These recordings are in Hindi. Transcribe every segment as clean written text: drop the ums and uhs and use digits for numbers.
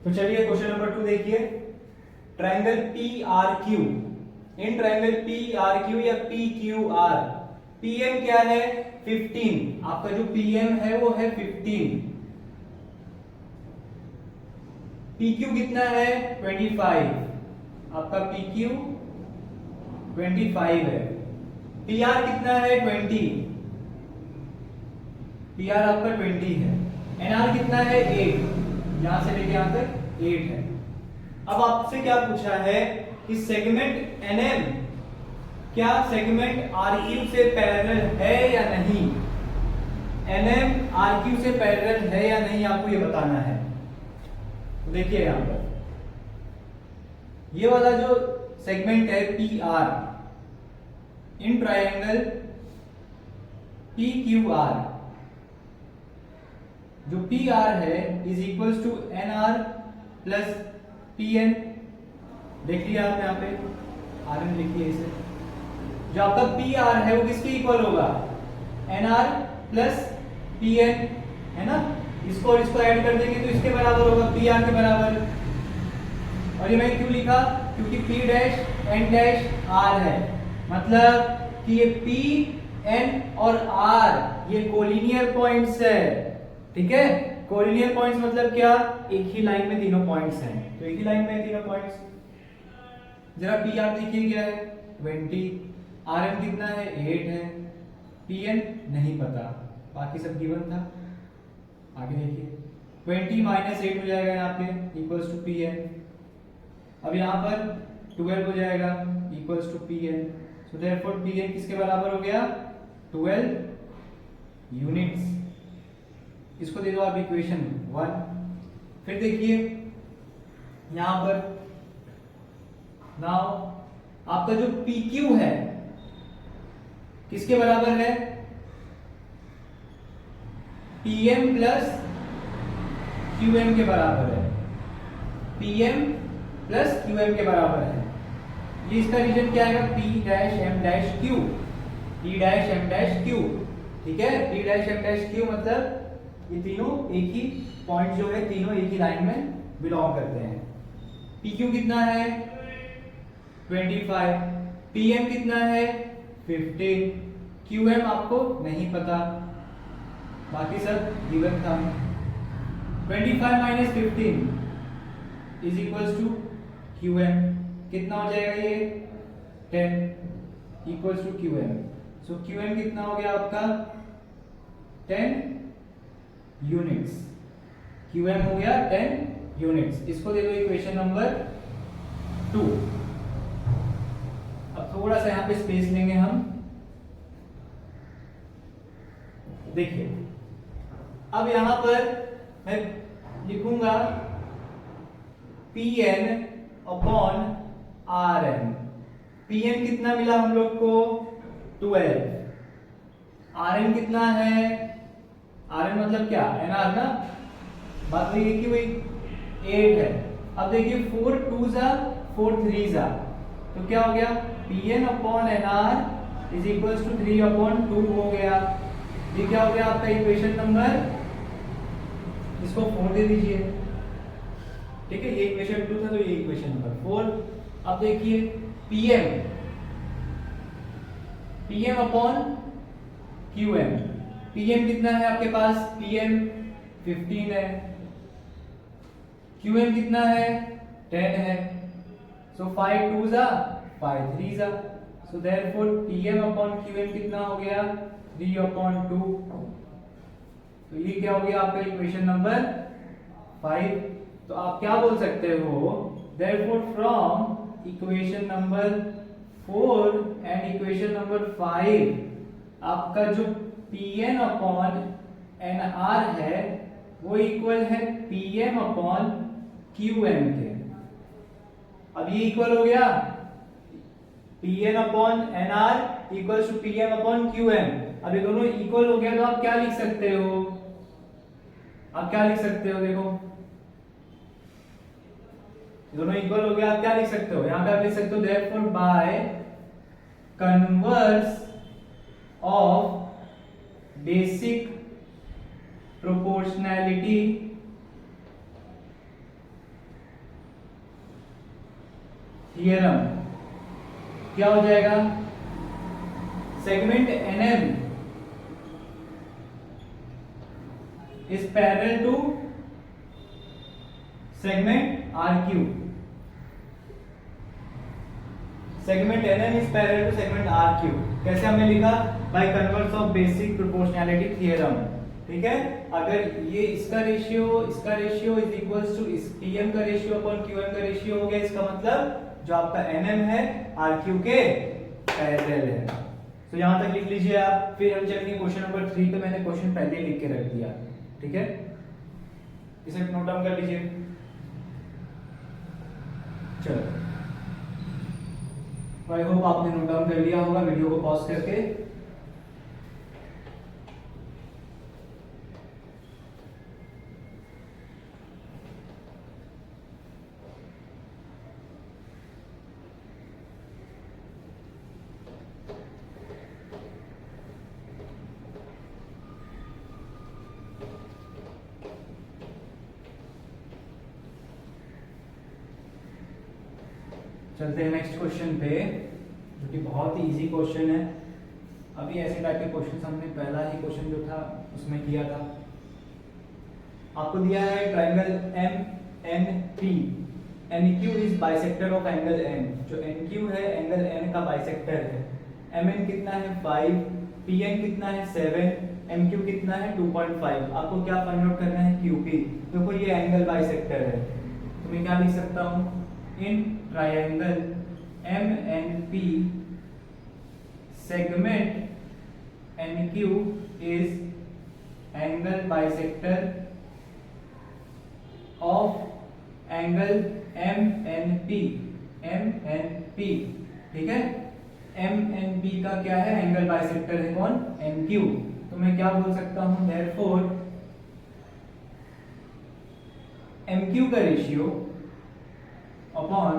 तो चलिए क्वेश्चन नंबर 2 देखिए। ट्रायंगल पी आर क्यू, इन ट्रायंगल पी आर क्यू या पी क्यू आर, पीएम क्या है 15, आपका जो पीएम है वो है 15, पीक्यू कितना है 25, आपका पीक्यू 25 है, पीआर कितना है 20, पीआर आपका 20 है, एनआर कितना है 8, यहां से लेके यहां तक 8 है। अब आपसे क्या पूछा है कि सेगमेंट एनएम क्या सेगमेंट आरक्यू से पैरेलल है या नहीं, एनएम आरक्यू से पैरेलल है या नहीं, आपको ये बताना है। तो देखिए यहां पर ये वाला जो सेगमेंट है P R in triangle P Q R, जो पी आर है is equals to N R plus P N, देख लिया आपने यहाँ पे आर एन लिखिए इसे, जो आपका पी आर है वो किसके इक्वल होगा N R plus P N, है ना, इसको और इसको ऐड कर देंगे तो इसके बराबर होगा पी आर के बराबर। और ये मैं क्यों लिखा, क्योंकि P dash N dash R है, मतलब कि ये पी एन और आर ये कोलिनियर पॉइंट्स है, ठीक है। कोलिनियर पॉइंट्स मतलब क्या, एक ही लाइन में तीनों पॉइंट्स हैं, तो एक ही लाइन में तीनों पॉइंट्स। जरा पी आर देखिए क्या है 20, आर एन कितना है 8 है, पी एन नहीं पता, बाकी सब गिवन था। आगे देखिए 20 माइनस 8 हो जाएगा यहाँ पे इक्वल्स टू पी एन, अब यहाँ पर 12 हो जाएगा equals to P N, so therefore P N किसके बराबर हो गया 12 यूनिट्स। इसको दे दो आप इक्वेशन 1। फिर देखिए यहां पर नाउ आपका जो PQ है किसके बराबर है, PM प्लस QM के बराबर है, PM प्लस QM के बराबर है। ये इसका रीजन क्या आएगा P dash M dash Q, P dash M dash Q, ठीक है। P dash M dash Q मतलब ये तीनों एक ही पॉइंट जो है तीनों एक ही लाइन में बिलोंग करते हैं। PQ कितना है 25, PM कितना है 15, QM आपको नहीं पता, बाकी सब गिवन था। 25 minus 15 is equals to QM, कितना हो जाएगा ये 10 equals to QM, so QM कितना हो गया आपका 10 यूनिट्स, QM हो गया 10 यूनिट्स। इसको दे दो इक्वेशन नंबर 2। अब थोड़ा सा यहां पे स्पेस लेंगे हम, देखिए अब यहां पर मैं लिखूंगा Pn अपॉन Rn, Pn कितना मिला हम लोग को 12, Rn कितना है, Rn मतलब क्या nr ना, बात वही है कि वही 8 है। अब देखिए 4 2 जा 4 3 जा, तो क्या हो गया Pn upon nr is equals to 3 upon 2 हो गया। ये क्या हो गया आपका इक्वेशन नंबर, इसको 4 दे दीजिए, ठीक है। ये इक्वेशन 2 था तो ये इक्वेशन नंबर 4। अब देखिए Pm अपॉन Qm, Pm कितना है आपके पास, Pm 15 है, Qm कितना है 10 है, सो 5 2 जा 5 3 जा, so therefore Pm upon Qm कितना हो गया 3 अपॉन 2। तो ये क्या हो गया आपका इक्वेशन नंबर 5। तो आप क्या बोल सकते हो, therefore from equation number 4 and equation number 5 आपका जो Pn अपॉन Nr है वो इक्वल है Pm अपॉन Qm के। अब ये इक्वल हो गया Pn upon Nr equals to Pm upon Qm। अब ये दोनों इक्वल हो गया तो आप क्या लिख सकते हो, आप क्या लिख सकते हो, देखो दोनों इक्वल हो गया, आप क्या लिख सकते हो, यहां पे आप लिख सकते हो therefore by converse of basic proportionality theorem क्या हो जाएगा, segment NM is parallel to segment RQ. Segment NM is parallel to segment RQ. कैसे हमने लिखा, bye converse of basic proportionality theorem. ठीक है, अगर ये इसका रेशियो इज इक्वल्स टू इस PM का रेशियो अपॉन QM का रेशियो हो गया, इसका मतलब जो आपका NM है RQ के पैरेलल है। तो यहां तक लिख लीजिए आप। फिर हम चलेंगे क्वेश्चन नंबर 3 पे। मैंने क्वेश्चन पहले ही लिख के रख दिया, ठीक है, इसे नोट डाउन कर लीजिए। चलो, आई होप आपने नोट डाउन कर लिया होगा वीडियो को पॉज करके। चलते हैं नेक्स्ट क्वेश्चन पे, जो कि बहुत ही इजी क्वेश्चन है। अभी ऐसे टाइप के क्वेश्चन हमने पहला ही क्वेश्चन जो था उसमें किया था। आपको दिया है triangle MNP, NQ is bisector of angle N। जो NQ है एंगल N का बाइसेक्टर है। MN कितना है 5, PN कितना है 7, MQ कितना है 2.5। आपको क्या फाइंड आउट करना है, QP। देखो ये एंगल बाइसेक्टर है, तो मैं क्या लिख सकता हूँ, in triangle MNP segment NQ is angle bisector of angle MNP। ठीक है, MNP का क्या है, एंगल बाइसेक्टर है कौन, NQ। तो मैं क्या बोल सकता हूं, therefore MQ का रेशियो अपॉन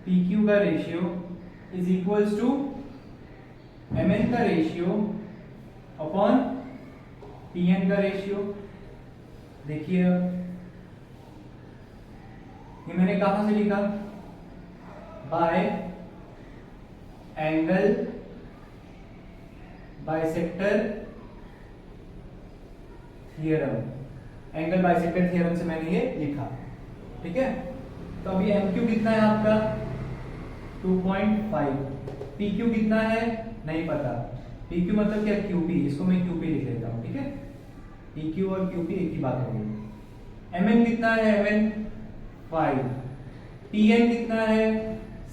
PQ का ratio is equals to MN का रेशियो अपॉन PN का रेशियो। देखिए ये मैंने कहां से लिखा, by angle bisector theorem. Angle bisector theorem से मैंने ये लिखा, ठीक है। तो अभी MQ कितना है आपका 2.5, PQ कितना है नहीं पता। PQ मतलब क्या, QP। इसको मैं QP लिख लेता हूं, ठीक है। PQ और QP एक ही बात होगी। MN कितना है, MN 5, PN कितना है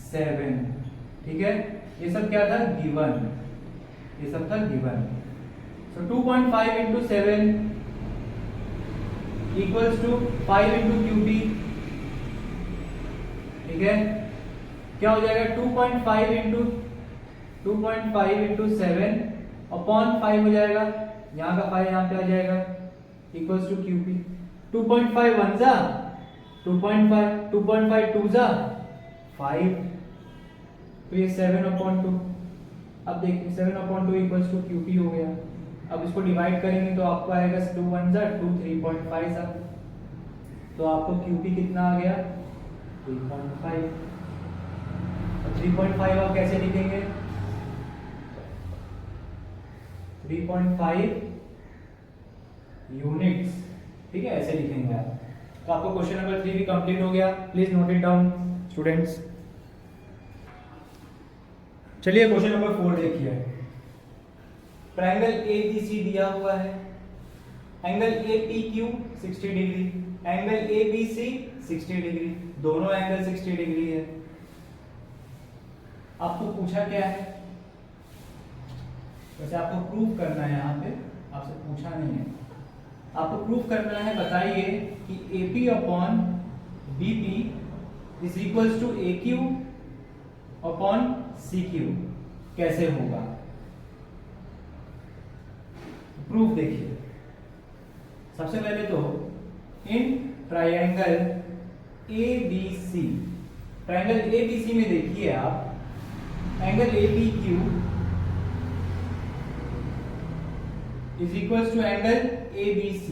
7, ठीक है। ये सब क्या था, गिवन, ये सब था given. So 2.5 into 7 equals to 5 into QP, ठीक है। क्या हो जाएगा, 2.5 into 7 अपॉन 5 हो जाएगा, यहाँ का 5 यहाँ पे आ जाएगा, इक्वल्स टू QP। 2.5 1 जा 2.5, 2.5 2 जा 5, तो ये 7/2। अब देखिए 7/2 इक्वल्स टू QP हो गया। अब इसको डिवाइड करेंगे तो आपको आएगा 2 1 जा 2, 3.5 सा, तो आपको QP कितना आ गया 3.5। 3.5 आप कैसे लिखेंगे, 3.5 यूनिट्स, ठीक है, ऐसे लिखेंगे आप। तो आपको क्वेश्चन नंबर 3 भी कंप्लीट हो गया। Please note it down students. चलिए क्वेश्चन नंबर 4 देखिए। ट्रायंगल ABC दिया हुआ है, angle APQ 60 degree, angle ABC 60 degree, दोनों एंगल 60 डिग्री है। आपको पूछा क्या है, वैसे आपको प्रूफ करना है, यहाँ पे आपसे पूछा नहीं है, आपको प्रूफ करना है। बताइए कि AP upon BP is equals to AQ upon CQ कैसे होगा। प्रूफ देखिए, सबसे पहले तो in triangle ABC, triangle ABC में देखिए आप, angle APQ is equals to angle ABC,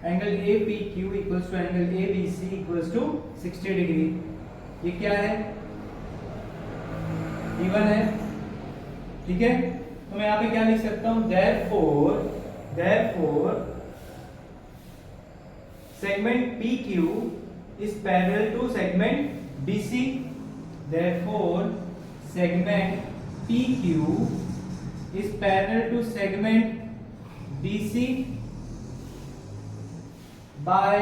angle APQ equals to angle ABC equals to 60 degree. ये क्या है, E1 है, ठीक है। तो मैं यहाँ पे क्या लिख सकता हूं, therefore segment PQ is parallel to segment BC, therefore segment PQ is parallel to segment BC by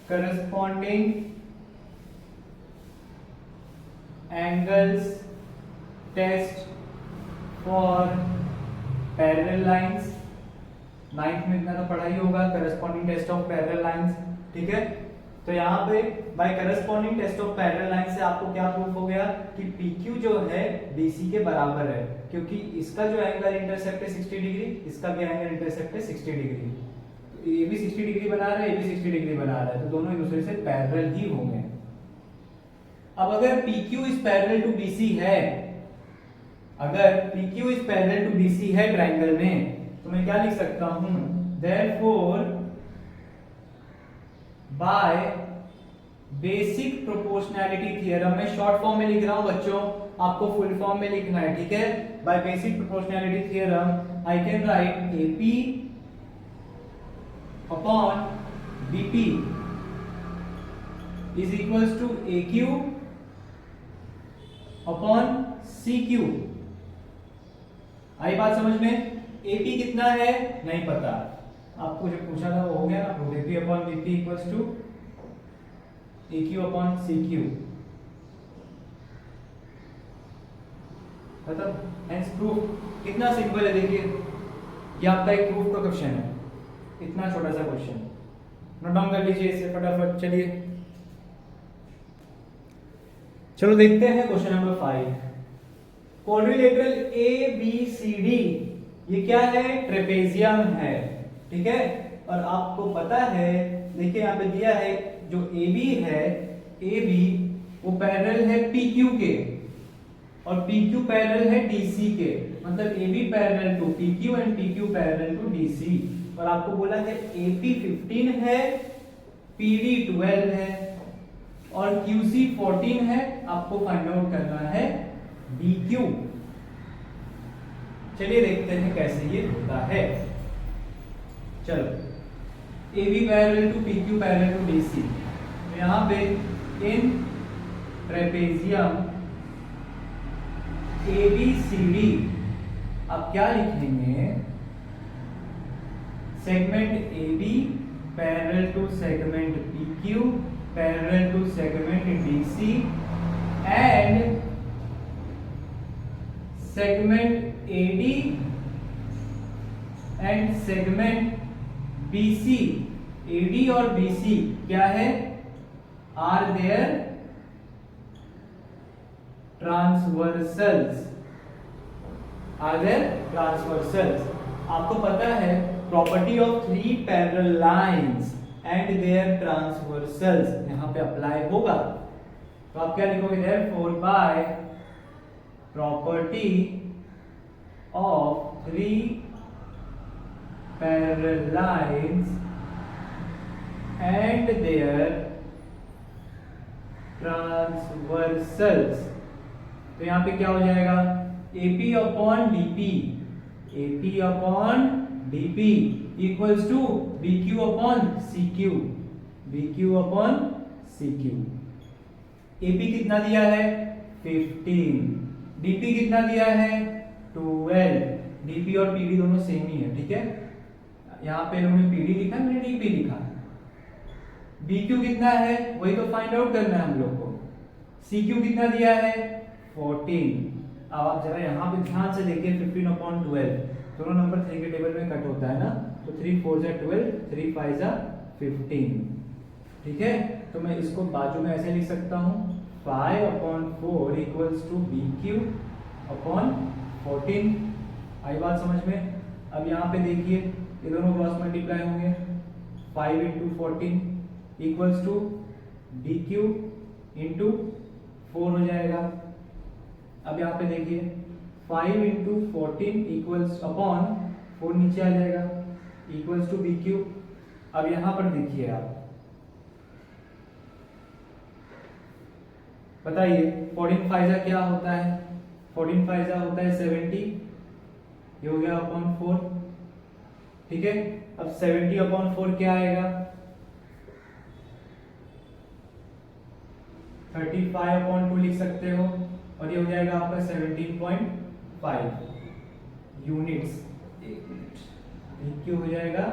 corresponding angles test for parallel lines। 9th में इतना तो पढ़ा ही होगा, corresponding test of parallel lines, ठीक है। तो यहाँ पे by corresponding test of parallel line से आपको क्या प्रूफ हो गया कि PQ जो है BC के बराबर है, क्योंकि इसका जो एंगल इंटरसेप्ट है 60 डिग्री, इसका भी एंगल इंटरसेप्ट है 60 डिग्री। तो ये भी 60 डिग्री बना रहा है, ये भी 60 डिग्री बना रहा है, तो दोनों एक दूसरे से पैरेलल ही होंगे। अब अगर PQ is parallel to BC है, अगर PQ is parallel to BC है ट्रायंगल में, तो मैं क्या लिख सकता हूं, therefore by basic proportionality theorem, में शॉर्ट फॉर्म में लिख रहा हूं बच्चों, आपको फुल फॉर्म में लिखना है, ठीक है। By basic proportionality theorem I can write AP upon BP is equals to AQ upon CQ। आई बात समझ में। AP कितना है नहीं पता, आपको जो पूछा था वो हो गया ना, तो AP upon BP equals to AQ upon CQ, मतलब हेंस प्रूफ। कितना सिंपल है, देखिए ये आपका एक प्रूफ का क्वेश्चन है, इतना छोटा सा क्वेश्चन, नोट डाउन कर लीजिए इसे फटाफट। चलिए चलो देखते हैं क्वेश्चन नंबर 5। क्वाड्रिलेटरल ABCD, ये क्या है, ट्रेपेजियम है, ठीक है। और आपको पता है, देखिए यहाँ पे दिया है जो AB है, AB वो पैरेलल है PQ के, और PQ पैरेलल है DC के, मतलब AB parallel to PQ and PQ parallel to DC। और आपको बोला है AP 15 है, PD 12 है और QC 14 है, आपको फाइंड आउट करना है BQ। चलिए देखते हैं कैसे ये होता है। चलो AB parallel to PQ parallel to DC, यहाँ पे इन ट्रेपेजियम ABCD आप क्या लिखेंगे, segment AB parallel to segment PQ parallel to segment DC and segment AD and segment BC। AD और BC क्या है, are their transversals, are their transversals. आपको पता है property of 3 parallel lines and their transversals यहां पे अप्लाई होगा, तो आप क्या लिखोगे, therefore by property of 3 parallel lines and their transversals, तो यहाँ पे क्या हो जाएगा, AP upon DP, AP upon DP equals to BQ upon CQ, BQ upon CQ। AP कितना दिया है 15, DP कितना दिया है 12, DP और PD दोनों सेम ही है, ठीक है। यहाँ पे इन्होंने PD लिखा, मैंने DP लिखा। BQ कितना है वही तो फाइंड आउट करना है हम लोग को। CQ कितना दिया है 14। अब आप जरा यहाँ पे ध्यान से देखिए, 15 अपॉन 12 दोनों नंबर 3 के टेबल में कट होता है ना, तो 3 4 जा 12, 3 5 जा 15, ठीक है। तो मैं इसको बाजू में ऐसे लिख सकता हूँ, 5 upon 4 equals to BQ upon 14। आई बात समझ में। अब यहाँ पे देखिए ये दोनों क्रॉस मल्टीप्लाई होंगे, 5 into 14 equals to BQ into 4 हो जाएगा। अब यहाँ पे देखिए 5 इंटू 14 इक्वल्स अपॉन 4 नीचे आ जाएगा इक्वल्स टू BQ। अब यहाँ पर देखिए आप बताइए 14 फाइजा क्या होता है? 14 फाइजा होता है 70, ये हो गया अपॉन 4, ठीक है। अब 70 अपॉन 4 क्या आएगा? 35 अपॉन 2 लिख सकते हो, और ये हो जाएगा आपका 17.5 यूनिट्स। एक मिनट, क्यों हो जाएगा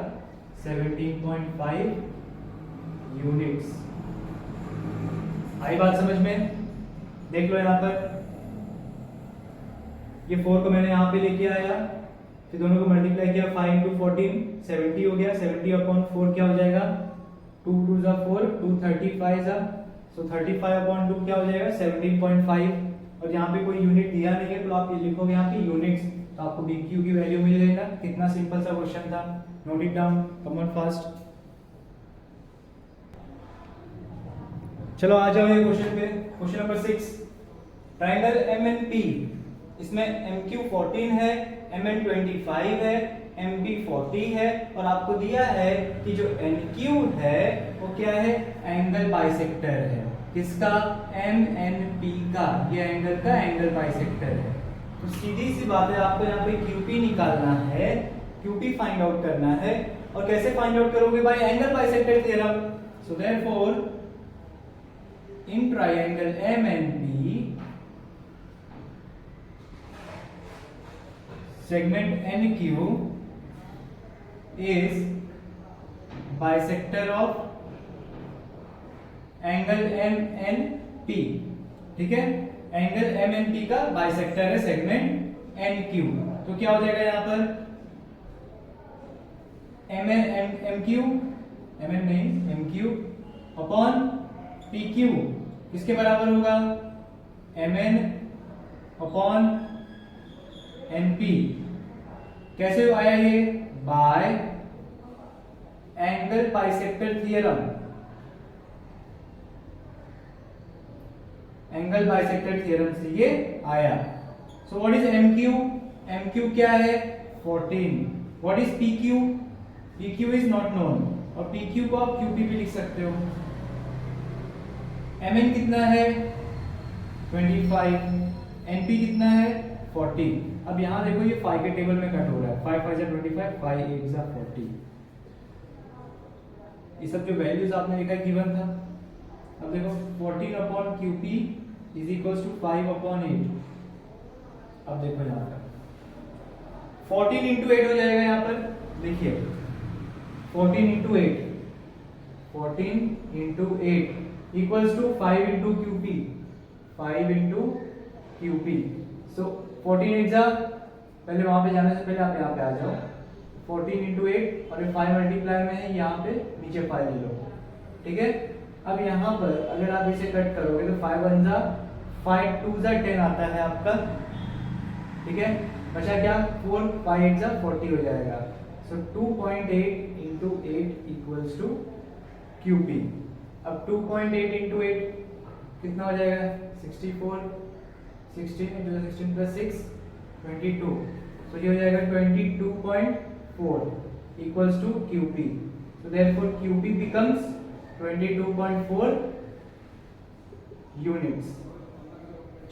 17.5 यूनिट्स। आई बात समझ में? देख लो यहाँ पर, ये 4 को मैंने यहाँ पे लेके आया, फिर दोनों को मल्टीप्लाई किया, 5 इंटू 14 70 हो गया। 70 अपॉन 4 क्या हो जाएगा? 2 2 जा 4, 2 35 जा, सो 35 अपॉन 2 क्या हो जाएगा? 17.5। और यहाँ पे कोई यूनिट दिया नहीं है तो आप ये लिखोगे यहाँ पे यूनिट्स, तो आपको BQ की वैल्यू मिल जाएगा। कितना सिंपल सा क्वेश्चन था, note it down, come on fast. चलो आ जाओ ये क्वेश्चन पे, क्वेश्चन नंबर 6। ट्रायंगल MNP, इसमें MQ 14 है, MN 25 है, MP 40 है, और आपको दिया है कि जो NQ है वो क्या है? एंगल बाइसेक्टर है। किसका? MNP का, ये एंगल का एंगल बाइसेक्टर है। तो सीधी सी बात है, आपको यहाँ पे QP निकालना है, QP फाइंड आउट करना है। और कैसे फाइंड आउट करोगे? Bye angle bisector theorem. So therefore in triangle MNP, segment NQ is bisector of angle MNP, ठीक है। एंगल MNP का बाइसेक्टर है सेगमेंट NQ। तो क्या हो जाएगा यहाँ पर? MN नहीं, MQ अपॉन PQ किसके बराबर होगा? MN upon NP। कैसे आया ये? Bye angle bisector theorem. Angle bisector theorem से ये आया। So what is MQ? MQ क्या है? 14। What is PQ? PQ is not known, और PQ को आप QP भी लिख सकते हो। MN कितना है? 25। NP कितना है? 40। अब यहां देखो ये 5 के टेबल में कट हो रहा है, 5 5 जा 25, 5 8 जा 40। ये सब जो वैल्यूज आपने लिखा है गिवन था। अब देखो 14 upon QP is equals to 5 upon 8। अब देखो यहाँ पर 14 इंटू 8 हो जाएगा। यहाँ पर देखिए 14 into 8, 14 into 8 equals to 5 into QP, 5 into QP। So 14 8 जा, पहले वहां पे जाने से पहले आप यहाँ पे आ जाओ। 14 इंटू 8 और ये 5 मल्टीप्लाई में है, यहाँ पे नीचे 5 ले लो, ठीक है। अब यहाँ पर अगर आप इसे कट करोगे तो 5 1 जा 5, 2 जा 10 आता है आपका, ठीक है। बचा क्या? 4, 5 8 जा 40 हो जाएगा। सो 2.8 इंटू 8 इक्वल्स टू QP। अब 2.8 इंटू 8 कितना हो जाएगा? 64। 16 इंटू 16 प्लस 6 22। सो ये हो जाएगा 22.4 equals to QP। So therefore QP becomes 22.4 units.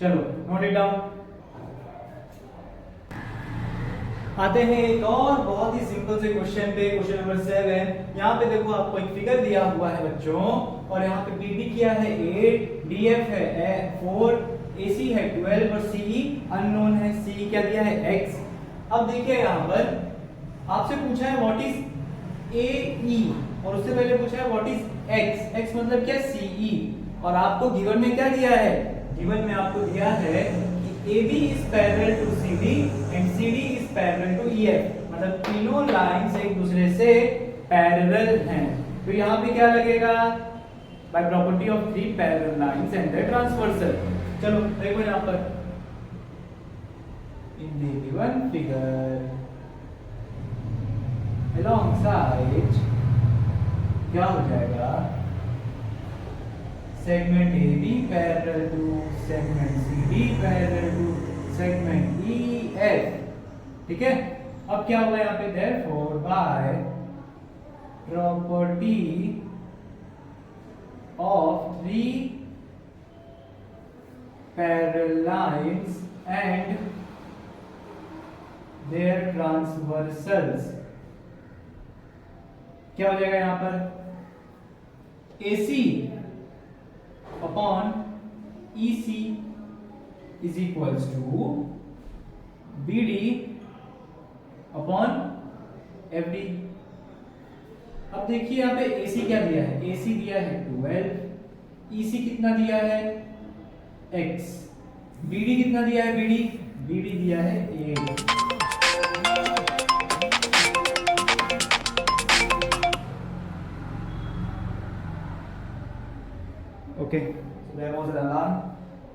चलो नोट इट डाउन। आते हैं एक और बहुत ही सिंपल से क्वेश्चन पे, क्वेश्चन नंबर 7। यहाँ पे देखो आपको एक फिगर दिया हुआ है बच्चों, और यहाँ पे BD किया है 8, DF है 4, AC है 12 और CE अननोन है। CE क्या दिया है? X। अब देखिए यहाँ पर आपसे पूछा है व्हाट इज AE, और उससे पहले पूछा है व्हाट इज X। X मतलब क्या? CE। और आपको गिवन में क्या दिया है? गिवन में आपको दिया है AB is parallel to CD and CD is parallel to EF, मतलब तीनों लाइंस एक दूसरे से पैरेलल हैं। तो यहाँ पे क्या लगेगा? by property of 3 parallel lines and their transversal। चलो देखो यहाँ पर in the given figure alongside क्या हो जाएगा? segment AB parallel to segment CD parallel to segment EF, ठीक है। अब क्या होगा यहाँ पे? therefore by property of 3 parallel lines and their transversals, क्या हो जाएगा यहां पर AC upon EC is equals to BD upon FD। अब देखिए यहाँ पे AC क्या दिया है, AC दिया है 12, EC कितना दिया है X, BD कितना दिया है BD दिया है 8। Okay, there was an alarm,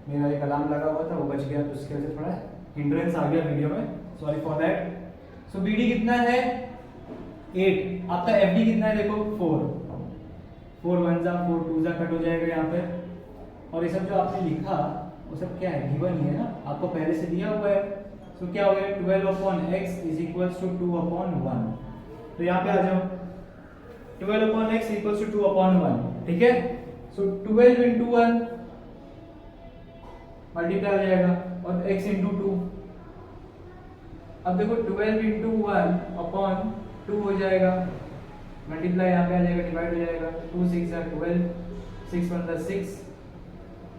मेरा एक अलार्म लगा हुआ था वो बच गया, तो उसकी वजह से थोड़ा हिंड्रेंस आ गया वीडियो में, sorry for that. So BD कितना है 8, आपका FD कितना है देखो 4 1 जा 4 2 जा कट हो जाएगा यहाँ पे, और ये सब जो आपने लिखा वो सब क्या है, गिवन ही है ना, आपको पहले से दिया हुआ है। सो क्या हो गया 12 upon x is equals to 2 upon 1, तो यहाँ पे आ जाओ 12 upon x equals to 2 upon 1, ठीक है। सो 12 इंटू 1 मल्टीप्लाई हो जाएगा और x इंटू 2, अब देखो 12 इंटू 1 अपॉन 2 हो जाएगा, मल्टीप्लाई यहाँ पे आ जाएगा, डिवाइड हो जाएगा, 2 6 are 12, 6 1 6,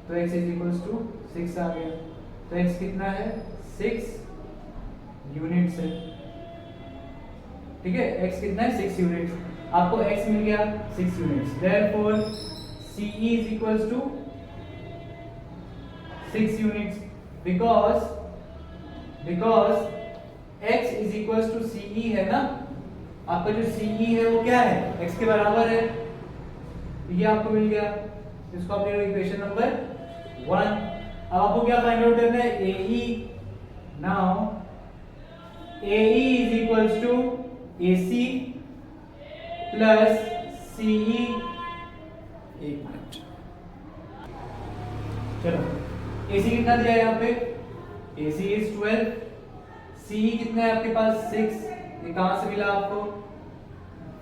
तो x इज इक्वल्स टू 6 आ गया, तो x कितना है 6 यूनिट्स है, ठीक है, x कितना है 6 यूनिट्स, आपको x मिल गया 6 units, therefore CE is equals to 6 units because x is equals to CE है ना, आपका जो CE है वो क्या है x के बराबर है, ये आपको मिल गया, इसको आप ले लो इक्वेशन नंबर 1। अब आपको क्या फाइंड आउट करना है AE, now AE is equals to AC plus CE, एक मिनट, चलो AC कितना दिया है यहाँ पे, AC is 12, CE कितना है आपके पास 6, ये कहां से मिला आपको,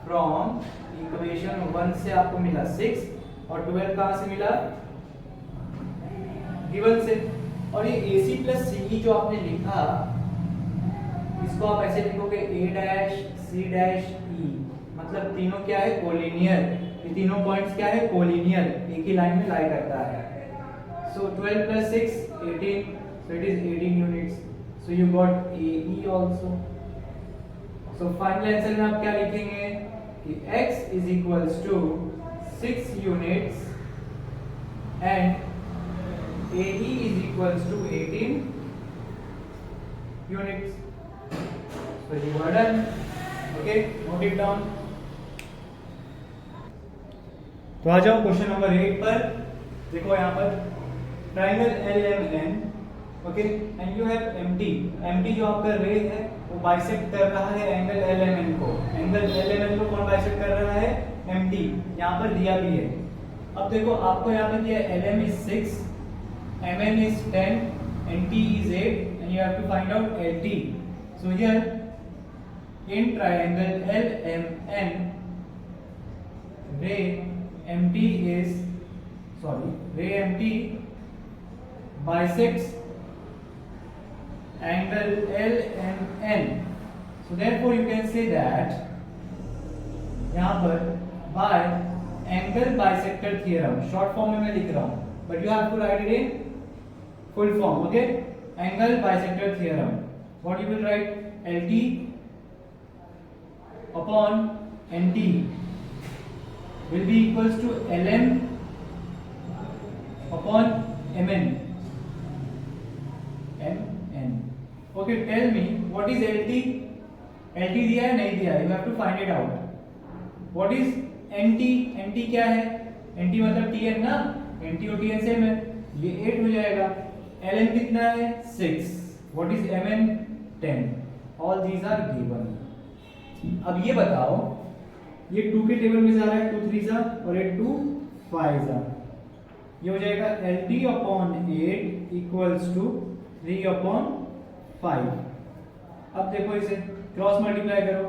फ्रॉम इक्वेशन 1 से आपको मिला 6, और 12 कहां से मिला गिवन से, और ये AC प्लस CE जो आपने लिखा इसको आप ऐसे लिखोगे A dash C dash E, मतलब तीनों क्या है कोलिनियर, ये तीनों पॉइंट्स क्या है कोलिनियर, एक ही लाइन में लाई करता है। सो 12 plus 6 18, so it is 18 units, so you got AE also। so final answer में आप क्या लिखेंगे कि x is equals to 6 units and AE is equals to 18 units, so you are done, okay, note it down। तो आ जाओ क्वेश्चन नंबर 8 पर, देखो यहाँ पर triangle LMN, okay, and you have MT जो आपका रे है वो बाइसेक्ट कर रहा है एंगल LMN को, एंगल LMN को कौन बाइसेक्ट कर रहा है MT, यहाँ पर दिया भी है। अब देखो आपको यहाँ पे दिया LM is 6, MN is 10, NT is 8 and you have to find out LT। so here in triangle LMN ray MT bisects angle LMN, so therefore you can say that यहाँ पर by angle bisector theorem, short form में मैं लिख रहा हूँ but you have to write it in full form, okay, angle bisector theorem, what you will write, LT upon NT will be equals to LM upon MN, okay, tell me what is LT दिया है नहीं दिया है, you have to find it out, what is NT क्या है, NT मतलब TN ना, NT और TN सेम है, ये 8 हो जाएगा, LM कितना है 6, what is MN 10, all these are given। अब ये बताओ ये 2 के टेबल में जा रहा है 2 3 जा और ये 2 5 जा, ये हो जाएगा LT upon 8 equals to 3 upon 5। अब देखो इसे क्रॉस मल्टीप्लाई करो,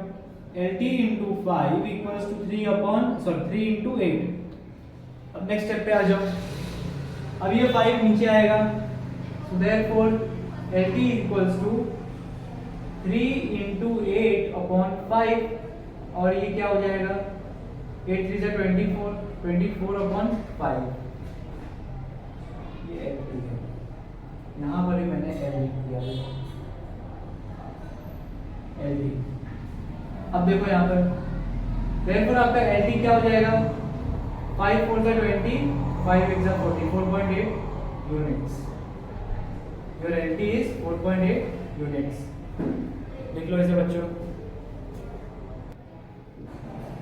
LT into 5 equals to 3 into 8। अब नेक्स्ट स्टेप पे आ जाओ, अब ये 5 नीचे आएगा So therefore LT is equals to 3 into 8 upon 5 और ये क्या हो जाएगा 8 3 से 24 upon 5 ये LT है। यहाँ पर ही मैंने L लिख दिया LT। अब देखो यहाँ पर therefore आपका LT क्या हो जाएगा 5 4 का 20 5 1 44.8 units. Your LT is 4.8 units. लिख लो इसे बच्चों।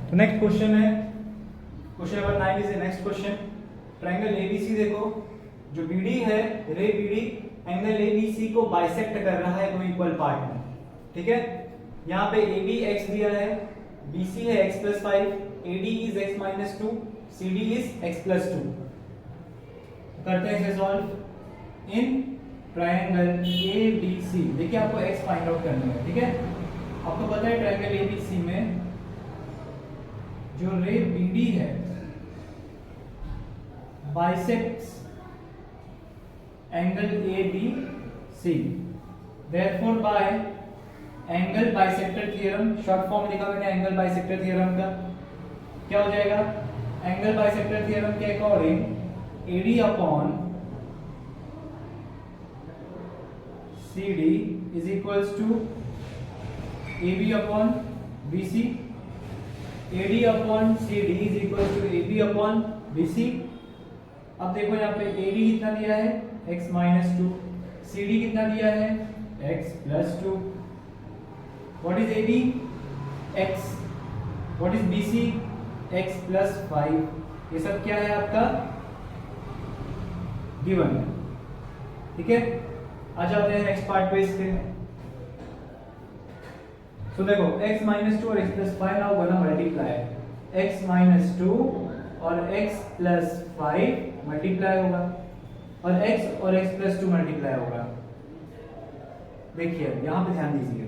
तो नेक्स्ट क्वेश्चन है question number 9 is the next question. Triangle ABC देखो, जो बीडी है रे बीडी एंगल एबीसी को बाइसेक्ट कर रहा है दो इक्वल पार्ट में। ठीक है, यहाँ पे AB x दिया है, BC है x + 5, AD is x - 2, CD is x + 2। करते हैं इसे सॉल्व इन ट्रायंगल ABC। देखिए आपको x फाइंड आउट करना है। ठीक है, आपको पता है ट्रायंगल ABC में जो रे BD है bisects angle ABC। Therefore by angle bisector theorem, short form लिखा मैंने एंगल बाइसेक्टर थ्योरम का, क्या हो जाएगा एंगल बाइसेक्टर थ्योरम के according AD upon CD is equals to AB upon BC, AD upon CD is equals to AB upon BC। अब देखो यहाँ पे AD कितना दिया है x - 2, CD कितना दिया है x + 2। What is AB? x। What is BC? x + 5। ये सब क्या है आपका गिवन है। ठीक है, आ जाते हैं नेक्स्ट पार्ट पे इसके। तो देखो x - 2 और x + 5 now gonna multiply. x - 2 और x + 5 मल्टीप्लाई होगा और x और x + 2 मल्टीप्लाई होगा। देखिए यहाँ पे ध्यान दीजिए,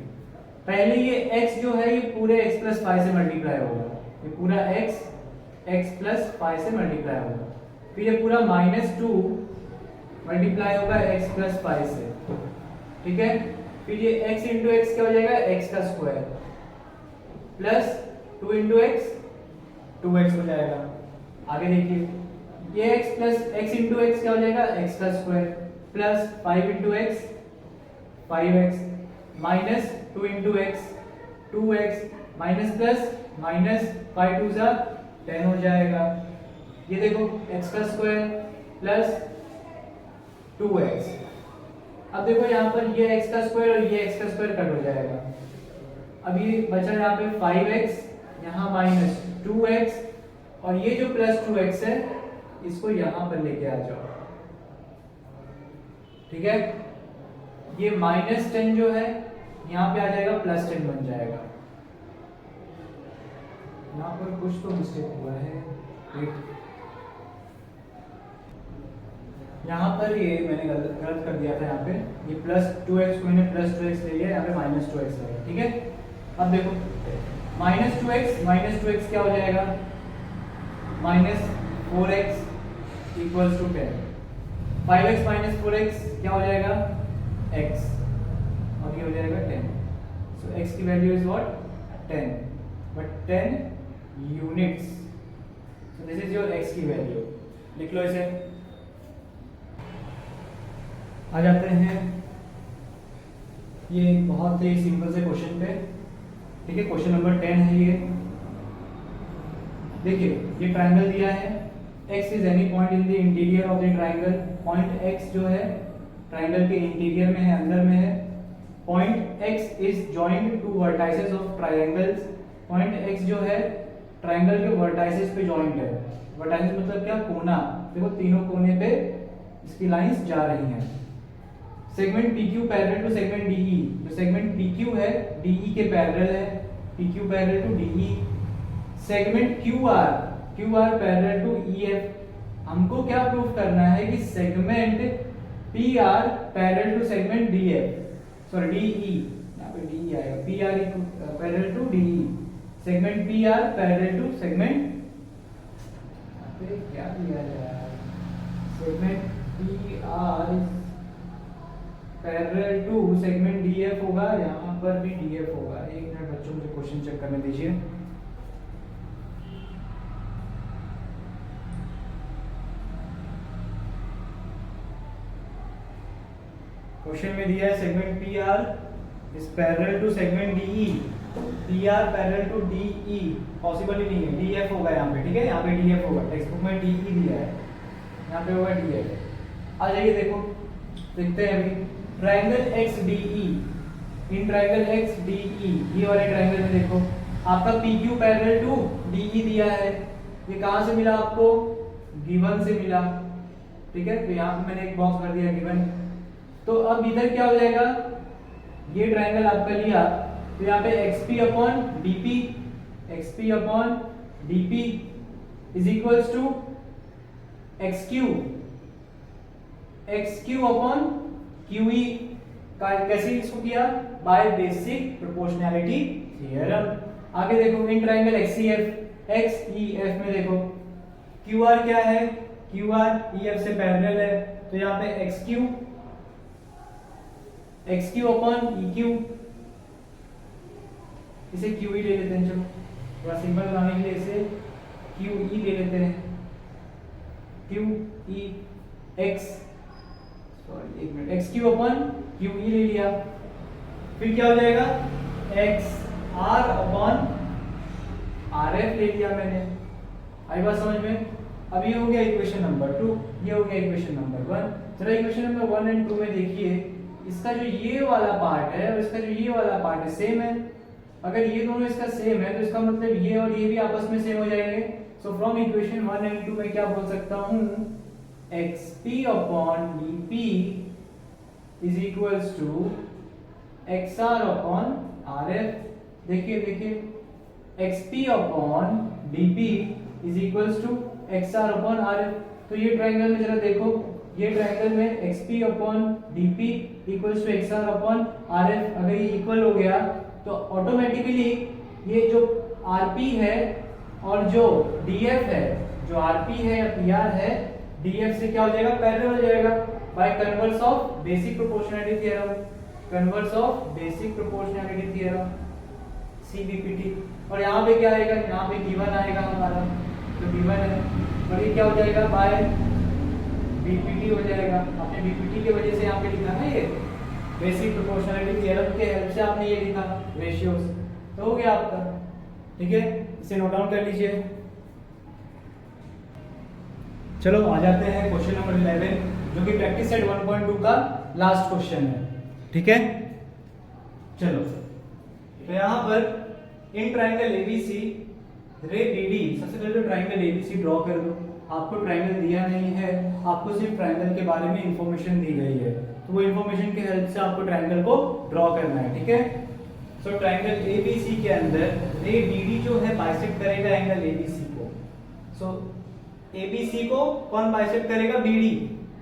पहले ये x जो है ये पूरे x + 5 से मल्टीप्लाई होगा, ये पूरा x + 5 से मल्टीप्लाई होगा, फिर ये पूरा -2 मल्टीप्लाई होगा x + 5 से। ठीक है, फिर ये x × x क्या हो जाएगा x का स्क्वायर प्लस 2 × x 2x हो जाएगा। आगे देखिए ये x × x क्या हो जाएगा x का square plus 5 × x 5x minus 2 × x 2x minus plus minus 5 2 जा 10 हो जाएगा। ये देखो x का स्क्वायर प्लस 2x। अब देखो यहाँ पर ये x का स्क्वायर और ये x का स्क्वायर कट हो जाएगा। अब ये बचा यहाँ पे 5x, यहाँ माइनस 2x और ये जो प्लस 2x है इसको यहाँ पर लेके आ जाओ। ठीक है, ये -10 जो है यहाँ पे आ जाएगा +10 बन जाएगा। यहाँ पर कुछ तो मिस्टेक हुआ है, यहाँ पर ये मैंने गलत कर दिया था। यहाँ पे ये +2x को मैंने +2x ले लिया, यहाँ पे -2x है। ठीक है, अब देखो -2x क्या हो जाएगा -4x = 10। 5x - 4x क्या हो जाएगा x और ये हो जाएगा 10। सो x की value is what 10, but 10 units. So this is your x की वैल्यू। लिख लो इसे। आ जाते हैं ये बहुत ही सिंपल से क्वेश्चन पे। ठीक है, क्वेश्चन नंबर 10 है ये। देखिए ये ट्रायंगल दिया है, x is any point in the interior of the triangle. Point x जो है ट्रायंगल के इंटीरियर में है, अंदर में है। Point x is joined to vertices of triangles. Point x जो है ट्रायंगल के वर्टाइसेस पे जॉइंट है। वर्टाइसेस मतलब क्या, कोना। देखो तीनों कोने पे इसकी लाइंस जा रही हैं। Segment PQ parallel to segment DE। जो सेगमेंट PQ है DE के पैरेलल है, PQ parallel to DE। Segment QR parallel to EF। हमको क्या प्रूफ करना है कि segment PR parallel to segment DE। यहाँ पे DE आएगा। PR parallel to DE। Segment PR parallel to segment, क्या दिया जाए, segment PR parallel to segment DF होगा, यहाँ पर भी डीएफ होगा। एक मिनट बच्चों, मुझे क्वेश्चन चेक करने दीजिए। क्वेश्चन में दिया है segment P R is parallel to segment DE, P R parallel to DE possible ही नहीं है, डीएफ होगा यहाँ पे, ठीक है, यहाँ पे डीएफ होगा, टेक्स्ट बुक में डीई दिया है, यहाँ पे होगा डीएफ। आ जाइए देखो, देखते हैं अभी triangle X DE, in triangle X DE, ये वाले ट्रायंगल में देखो आपका P Q parallel to DE दिया है, ये कहाँ से मिला आपको, गिवन से मिला, ठीक है। तो यहाँ पे मैंने एक बॉक्स भर दिया गिवन। तो अब इधर क्या हो जाएगा, ये ट्रायंगल आपका लिया, तो यहाँ पे xp upon dp, xp upon dp is equals to xq upon qe का कैसे इसको किया, बाय बेसिक प्रोपोर्शनैलिटी थ्योरम। आगे देखो इन ट्रायंगल XEF में देखो QR क्या है, QR EF से पैरेलल है, तो यहाँ पे XQ अपॉन EQ, इसे QE ले लेते हैं, चलो थोड़ा सिंपल बनाने के लिए इसे QE ले लेते हैं, QE X, सॉरी एक मिनट, XQ अपॉन QE ले लिया, फिर क्या हो जाएगा XR अपॉन RF ले लिया मैंने। आई बात समझ में? अब ये हो गया इक्वेशन नंबर 2, ये हो गया इक्वेशन नंबर 1। जरा इक्वेशन नंबर 1 एंड 2 में देखिए, इसका जो ये वाला पार्ट है और इसका जो ये वाला पार्ट है सेम है। अगर ये दोनों इसका सेम है तो इसका मतलब ये और ये भी आपस में सेम हो जाएंगे। सो फ्रॉम इक्वेशन 1 एंड 2 में क्या बोल सकता हूँ, xp upon dp is equals to xr upon rf। देखिए देखिए xp upon dp is equals to xr upon rf। तो ये ट्रायंगल में जरा देखो, ये ट्रायंगल में xp upon dp equals to xr upon rf, अगर ये इक्वल हो गया तो ऑटोमेटिकली ये जो rp है और जो df है, जो rp है या pr है, df से क्या हो जाएगा, पैरेलल हो जाएगा bye converse of basic proportionality theorem, converse of basic proportionality theorem CBPT। और यहाँ पे क्या आएगा, यहाँ पे गिवन आएगा हमारा, तो गिवन है, और ये क्या हो जाएगा, बाय BPT हो जाएगा। आपने BPT की वजह से यहाँ पे लिखा ना, ये बेसिक प्रोपोर्शनैलिटी थ्योरम के हेल्प से आपने ये लिखा रेशियोज, तो हो गया आपका, ठीक है। इसे नोट डाउन कर लीजिए। चलो आ जाते हैं क्वेश्चन नंबर 11, जो कि प्रैक्टिस सेट 1.2 का लास्ट क्वेश्चन है, ठीक है। चलो तो यहाँ पर इन ट्रायंगल ABC रे BD, सबसे पहले तो ट्रायंगल ABC ड्रॉ कर दो। आपको ट्रायंगल दिया नहीं है, आपको सिर्फ ट्रायंगल के बारे में इंफॉर्मेशन दी गई है, तो वो इंफॉर्मेशन के हेल्प से आपको ट्रायंगल को ड्रॉ करना है, ठीक है। सो ट्रायंगल ABC के अंदर रे BD जो है बाइसेक्ट करेगा एंगल ABC को। सो ABC को कौन बाइसेक्ट करेगा, BD।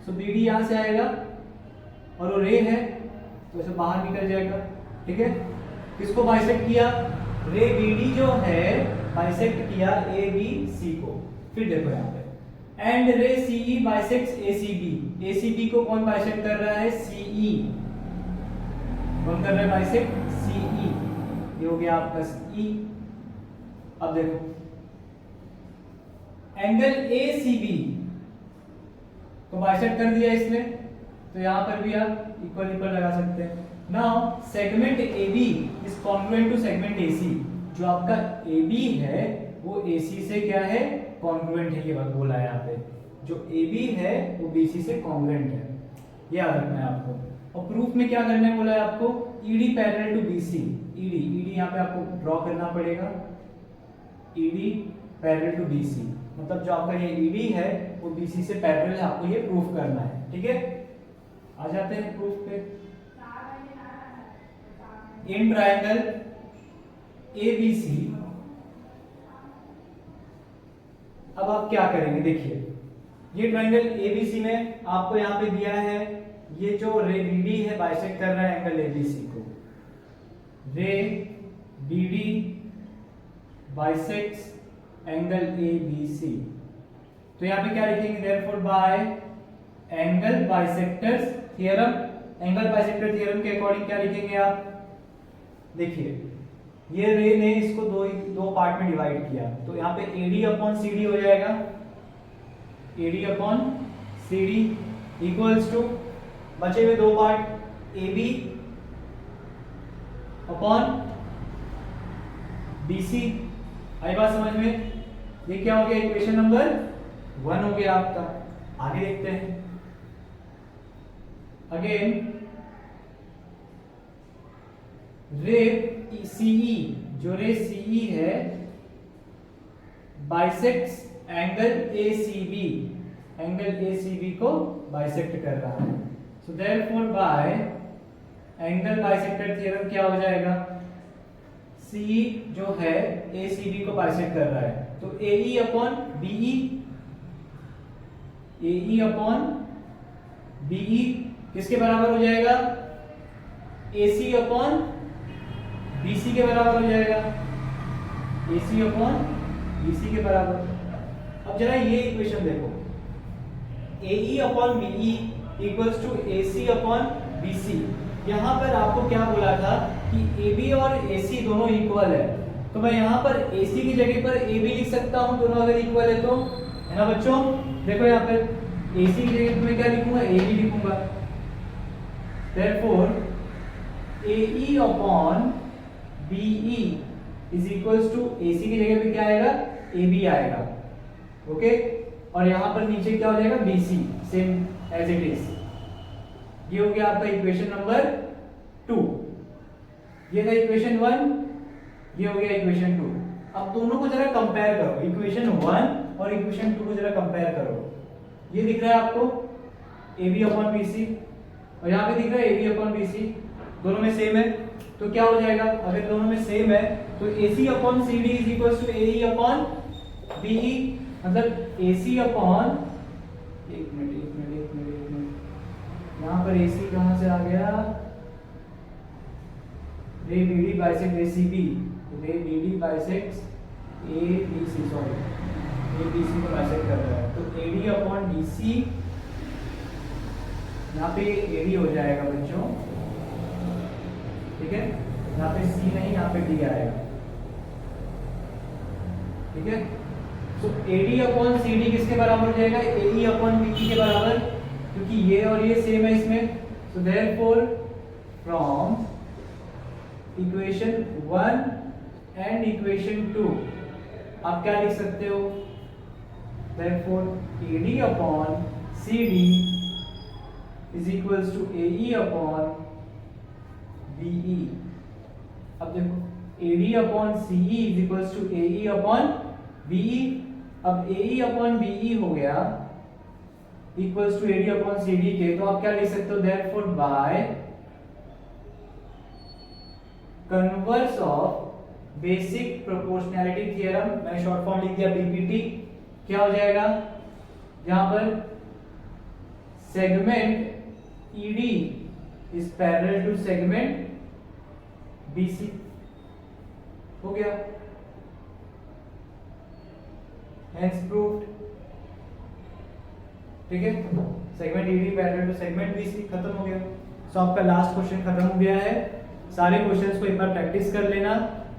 सो BD यहाँ से आएगा और वो रे है तो इसे बाहर निकल जाएगा, ठीक है। किसको बाइसेक्ट किया, रे BD जो है बाइसेक्ट किया ABC को। फिर देखो यहाँ पे एंड रे CE बाइसेक्ट्स ACB, ACB को कौन बाइसेक्ट कर रहा है, CE, कौन कर रहा है बाइसेक्ट, CE, ये हो गया आपका CE। अब देखो एंगल ACB को बाइसेक्ट कर दिया इसने, तो यहाँ पर भी आप इक्वल इक्वल लगा सकते हैं। Now segment AB is congruent to segment AC, जो आपका AB है वो AC से क्या है, कॉन्ग्रुएंट है, ये बोला है यहाँ पे, जो AB है वो BC से कॉन्ग्रुएंट है, ये याद रखना है आपको। और प्रूफ में क्या करना है बोला है आपको, ED parallel to BC, ED यहाँ पे आपको ड्रॉ करना पड़ेगा, ED पैरेलल टू BC, मतलब जो आपका ये ED है वो BC से पैरेलल है, आपको ये प्रूफ करना है, ठीक है। आ जाते हैं प्रूफ पे। इन ट्रायंगल ABC, अब आप क्या करेंगे, देखिए ये ट्रायंगल ABC में आपको यहाँ पे दिया है, ये जो रे BD है बाइसेक्ट कर रहा है एंगल ABC को, रे BD बाइसेक्ट्स एंगल ABC। तो यहाँ पे क्या लिखेंगे, therefore by angle bisectors theorem, angle bisector theorem के अकॉर्डिंग क्या लिखेंगे आप? देखिए ये रे ने इसको दो पार्ट में डिवाइड किया, तो यहाँ पे AD अपॉन CD हो जाएगा, AD upon CD equals to बचे हुए दो पार्ट AB अपॉन BC। आई बात समझ में? ये क्या हो गया? इक्वेशन नंबर 1 हो गया आपका। आगे देखते हैं। अगेन रे CE, जो रे CE है bisects angle ACB, angle ACB को बाइसेक्ट कर रहा है। So therefore by angle bisector theorem क्या हो जाएगा? CE जो है ACB को बाइसेक्ट कर रहा है, तो AE upon BE, AE upon BE किसके बराबर हो जाएगा? AC अपॉन BC के बराबर हो जाएगा, AC अपॉन BC के बराबर। अब जरा ये इक्वेशन देखो, AE upon BE equals to AC upon BC। यहाँ पर आपको क्या बोला था कि AB और AC दोनों इक्वल है, तो मैं यहाँ पर AC की जगह पर AB लिख सकता हूँ, दोनों अगर इक्वल है तो, है ना बच्चों? देखो यहाँ पर AC की जगह पर मैं क्या लिखूंगा? AB लिखूंगा। Therefore AE upon BE is equals to AC की जगह पे क्या आएगा? AB आएगा, ओके। और यहाँ पर नीचे क्या हो जाएगा? BC, same as it is. ये हो गया आपका इक्वेशन नंबर 2। ये था इक्वेशन 1, ये हो गया इक्वेशन 2। अब दोनों को जरा कंपेयर करो, इक्वेशन 1 और इक्वेशन 2 को जरा कंपेयर करो। ये दिख रहा है आपको AB अपॉन BC, और यहाँ पे दिख रहा है AB अपॉन BC, दोनों में सेम है, तो क्या हो जाएगा? अगर दोनों में सेम है तो AC upon CD is equal to AE upon BE, मतलब AC अपॉन, एक मिनट, यहाँ पर AC कहाँ से आ गया? Ray BD bisect ACB, ray BD bisect ABC, sorry ABC को बाइसेक्ट कर रहा है, तो AD अपॉन BC, यहाँ पे AD हो जाएगा बच्चों, ठीक है? यहाँ पे C नहीं, यहाँ पे D आएगा, ठीक है? तो AD अपॉन CD किसके बराबर हो जाएगा? AE अपॉन BE के बराबर, क्योंकि ये और ये सेम है इसमें। So therefore from equation 1 and equation 2 आप क्या लिख सकते हो? Therefore AD upon CD is equals to AE upon BE। अब देखो AD upon CE is equals to AE upon BE। अब AE अपॉन BE हो गया equals to AD upon CD के, तो आप क्या लिख सकते हो? Therefore by converse of basic proportionality theorem, मैंने शॉर्ट फॉर्म लिख दिया BPT, क्या हो जाएगा? यहां पर segment ED is parallel to segment BC, हो गया, हेंस प्रूव्ड, ठीक है? Segment ED parallel to segment BC, खत्म हो गया। सो आपका लास्ट क्वेश्चन खत्म हो गया है। सारे क्वेश्चंस को एक बार प्रैक्टिस कर लेना।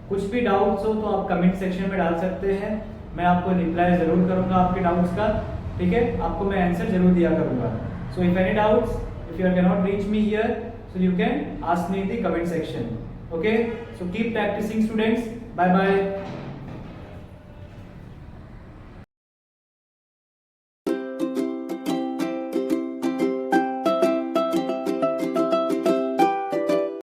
कुछ भी डाउट्स हो तो आप कमेंट सेक्शन में डाल सकते हैं, मैं आपको रिप्लाई जरूर करूंगा आपके डाउट्स का, ठीक है? आपको मैं आंसर जरूर दिया करूंगा। So if any doubts, if you can not reach me here, so you can ask me in the comment section. Okay, so keep practicing students. Bye bye.